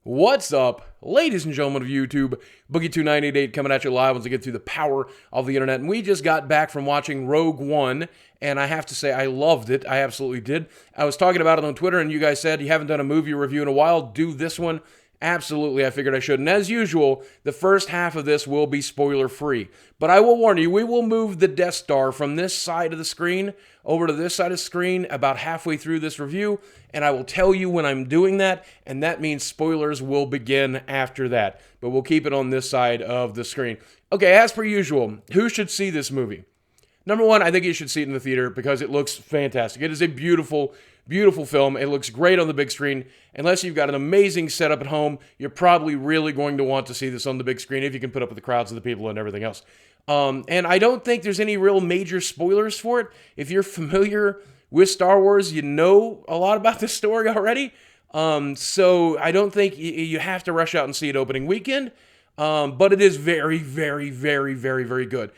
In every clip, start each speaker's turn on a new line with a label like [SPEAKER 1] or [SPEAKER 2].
[SPEAKER 1] What's up, ladies and gentlemen of YouTube? Boogie2988 coming at you live once again through the power of the internet. And we just got back from watching Rogue One, and I have to say I loved it. I absolutely did. I was talking about it on Twitter, and you guys said you haven't done a movie review in a while. Do this one. Absolutely, I figured I should. And as usual, the first half of this will be spoiler-free. But I will warn you, we will move the Death Star from this side of the screen over to this side of the screen about halfway through this review, and I will tell you when I'm doing that, and that means spoilers will begin after that. But we'll keep it on this side of the screen. Okay, as per usual, who should see this movie? Number one, I think you should see it in the theater because it looks fantastic. It is a beautiful, beautiful film. It looks great on the big screen. Unless you've got an amazing setup at home, you're probably really going to want to see this on the big screen if you can put up with the crowds of the people and everything else. And I don't think there's any real major spoilers for it. If you're familiar with Star Wars, you know a lot about this story already. So I don't think you have to rush out and see it opening weekend. But it is very, very, very, very, very good.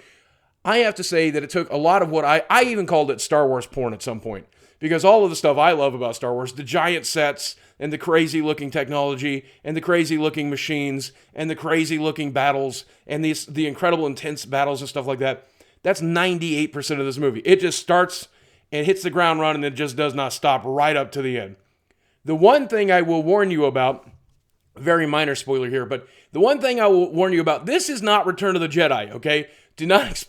[SPEAKER 1] I have to say that it took a lot of what I even called it Star Wars porn at some point. Because all of the stuff I love about Star Wars, the giant sets and the crazy looking technology and the crazy looking machines and the crazy looking battles and the incredible intense battles and stuff like that, that's 98% of this movie. It just starts and hits the ground running and it just does not stop right up to the end. The one thing I will warn you about, very minor spoiler here, but the one thing I will warn you about, this is not Return of the Jedi, okay? Do not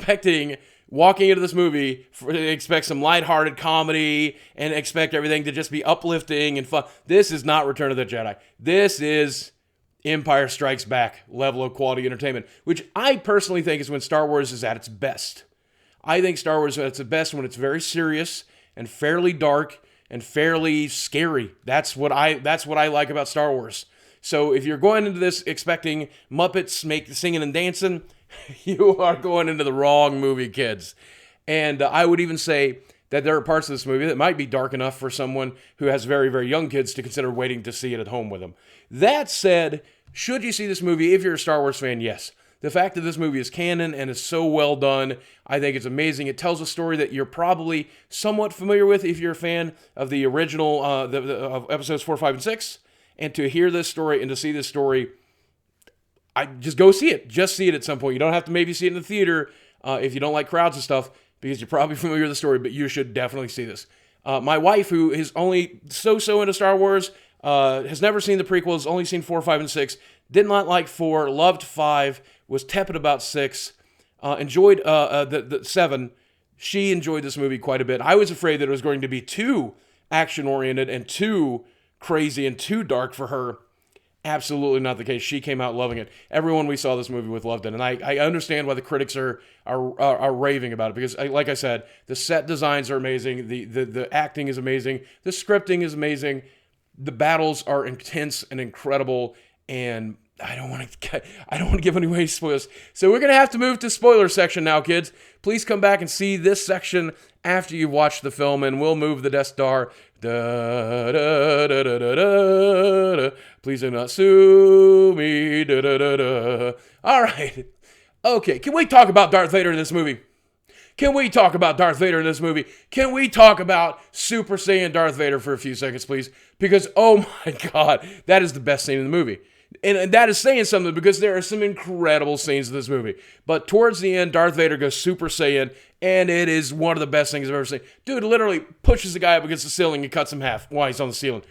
[SPEAKER 1] walking into this movie, expect some lighthearted comedy and expect everything to just be uplifting and fun. This is not Return of the Jedi. This is Empire Strikes Back level of quality entertainment, which I personally think is when Star Wars is at its best. I think Star Wars is at its best when it's very serious and fairly dark and fairly scary. That's what I like about Star Wars. So if you're going into this expecting Muppets singing and dancing, you are going into the wrong movie, kids. And I would even say that there are parts of this movie that might be dark enough for someone who has very, very young kids to consider waiting to see it at home with them. That said, should you see this movie if you're a Star Wars fan? Yes. The fact that this movie is canon and is so well done, I think it's amazing. It tells a story that you're probably somewhat familiar with if you're a fan of the original of episodes 4, 5, and 6. And to hear this story and to see this story, I just go see it. Just see it at some point. You don't have to maybe see it in the theater if you don't like crowds and stuff, because you're probably familiar with the story, but you should definitely see this. My wife, who is only so into Star Wars, has never seen the prequels, only seen 4, 5, and 6, did not like 4, loved 5, was tepid about 6, enjoyed the 7. She enjoyed this movie quite a bit. I was afraid that it was going to be too action-oriented and too crazy and too dark for her. Absolutely not the case. She came out loving it. Everyone we saw this movie with loved it. And I understand why the critics are raving about it. Because, like I said, the set designs are amazing. The acting is amazing. The scripting is amazing. The battles are intense and incredible. And I don't want to give away spoilers. So we're going to have to move to spoiler section now, kids. Please come back and see this section after you've watched the film. And we'll move the Death Star. Da, da, da, da, da, da. Please do not sue me. Da, da, da, da. All right. Okay, can we talk about Darth Vader in this movie? Can we talk about Darth Vader in this movie? Can we talk about Super Saiyan Darth Vader for a few seconds, please? Because, oh my God, that is the best scene in the movie. And that is saying something because there are some incredible scenes in this movie. But towards the end, Darth Vader goes Super Saiyan, and it is one of the best things I've ever seen. Dude literally pushes the guy up against the ceiling and cuts him half while he's on the ceiling.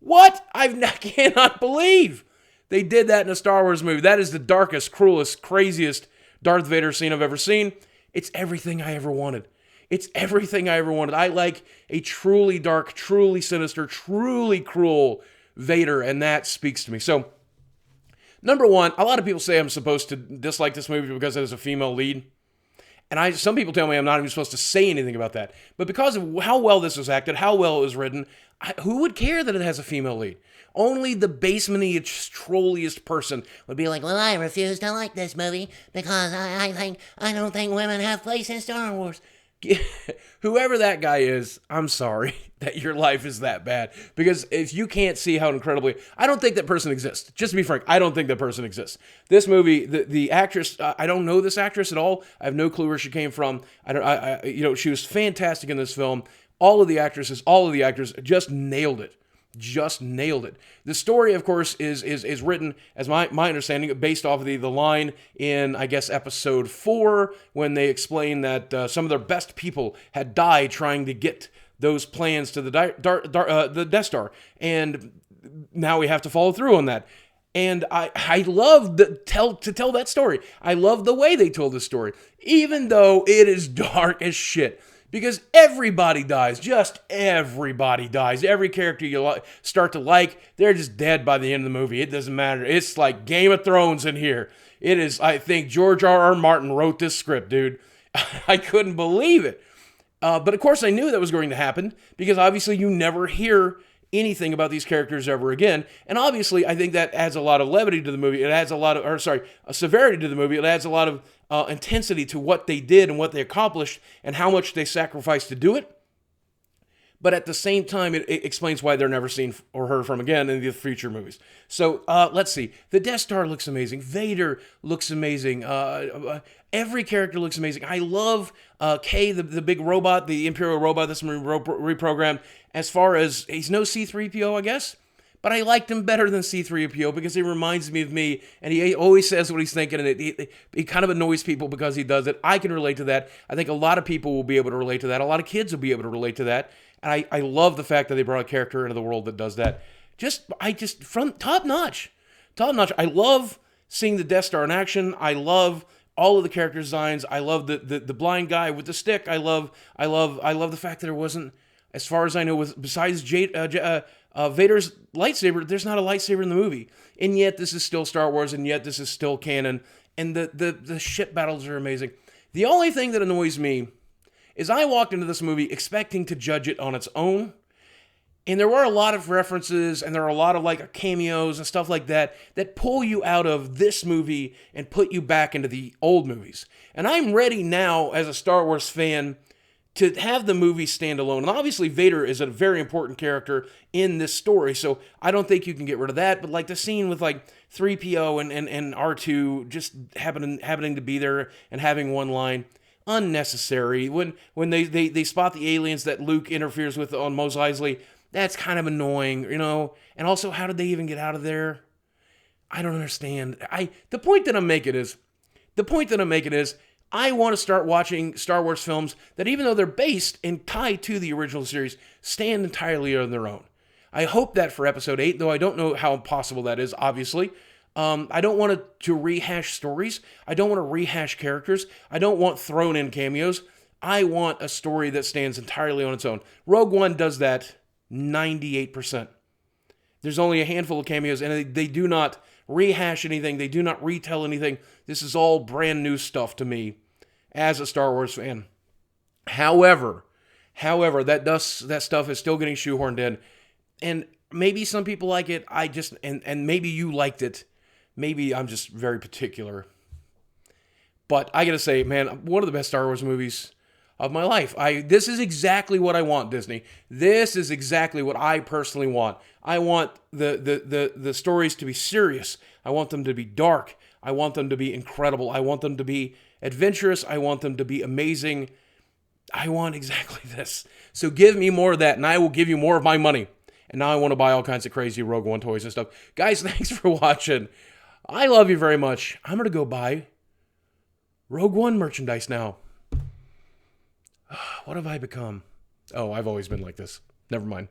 [SPEAKER 1] What? I cannot believe they did that in a Star Wars movie. That is the darkest, cruelest, craziest Darth Vader scene I've ever seen. It's everything I ever wanted. It's everything I ever wanted. I like a truly dark, truly sinister, truly cruel Vader, and that speaks to me. So, number one, a lot of people say I'm supposed to dislike this movie because it has a female lead. And some people tell me I'm not even supposed to say anything about that. But because of how well this was acted, how well it was written, who would care that it has a female lead? Only the basementiest, trolliest person would be like,
[SPEAKER 2] Well, I refuse to like this movie because I don't think women have place in Star Wars.
[SPEAKER 1] whoever that guy is, I'm sorry that your life is that bad. Because if you can't see how incredibly... I don't think that person exists. Just to be frank, I don't think that person exists. This movie, the actress, I don't know this actress at all. I have no clue where she came from. She was fantastic in this film. All of the actors just nailed it. just nailed it. The story, of course, is written, as my understanding, based off of the line in, I guess, episode 4, when they explain that some of their best people had died trying to get those plans to the Death Star, and now we have to follow through on that. And I love to tell that story. I love the way they told the story, even though it is dark as shit. Because everybody dies, just everybody dies. Every character you start to like, they're just dead by the end of the movie. It doesn't matter. It's like Game of Thrones in here. It is, I think George R.R. Martin wrote this script, dude. I couldn't believe it. But of course I knew that was going to happen, because obviously you never hear anything about these characters ever again. And obviously I think that adds a lot of levity to the movie. It adds a lot of, severity to the movie. It adds a lot of intensity to what they did and what they accomplished and how much they sacrificed to do it. But at the same time, it explains why they're never seen or heard from again in the future movies. So let's see. The Death Star looks amazing. Vader looks amazing. Every character looks amazing. I love K, the big robot, the Imperial robot that's been reprogrammed. As far as, he's no C-3PO, I guess. But I liked him better than C-3PO because he reminds me of me, and he always says what he's thinking, and it kind of annoys people because he does it. I can relate to that. I think a lot of people will be able to relate to that. A lot of kids will be able to relate to that. And I love the fact that they brought a character into the world that does that. From top notch. Top notch. I love seeing the Death Star in action. I love all of the character designs. I love the blind guy with the stick. I love the fact that there wasn't, as far as I know, besides Vader's lightsaber, there's not a lightsaber in the movie. And yet this is still Star Wars, and yet this is still canon. And the ship battles are amazing. The only thing that annoys me is I walked into this movie expecting to judge it on its own. And there were a lot of references, and there are a lot of like cameos and stuff like that that pull you out of this movie and put you back into the old movies. And I'm ready now, as a Star Wars fan, to have the movie stand alone. And obviously Vader is a very important character in this story, so I don't think you can get rid of that. But like the scene with like 3PO and R2 just happening to be there and having one line, unnecessary. When they spot the aliens that Luke interferes with on Mos Eisley, that's kind of annoying, you know. And also, how did they even get out of there? I don't understand. The point that I'm making is, I want to start watching Star Wars films that, even though they're based and tied to the original series, stand entirely on their own. I hope that for Episode 8, though I don't know how possible that is, obviously. I don't want to rehash stories. I don't want to rehash characters. I don't want thrown-in cameos. I want a story that stands entirely on its own. Rogue One does that 98%. There's only a handful of cameos, and they do not rehash anything. They do not retell anything. This is all brand new stuff to me as a Star Wars fan. However, that stuff is still getting shoehorned in, and maybe some people like it. And maybe you liked it. Maybe I'm just very particular. But I gotta say, man, one of the best Star Wars movies of my life. This is exactly what I want, Disney. This is exactly what I personally want. I want the stories to be serious. I want them to be dark. I want them to be incredible. I want them to be adventurous. I want them to be amazing. I want exactly this. So give me more of that, and I will give you more of my money. And now I want to buy all kinds of crazy Rogue One toys and stuff. Guys, thanks for watching. I love you very much. I'm going to go buy Rogue One merchandise now. What have I become? Oh, I've always been like this. Never mind.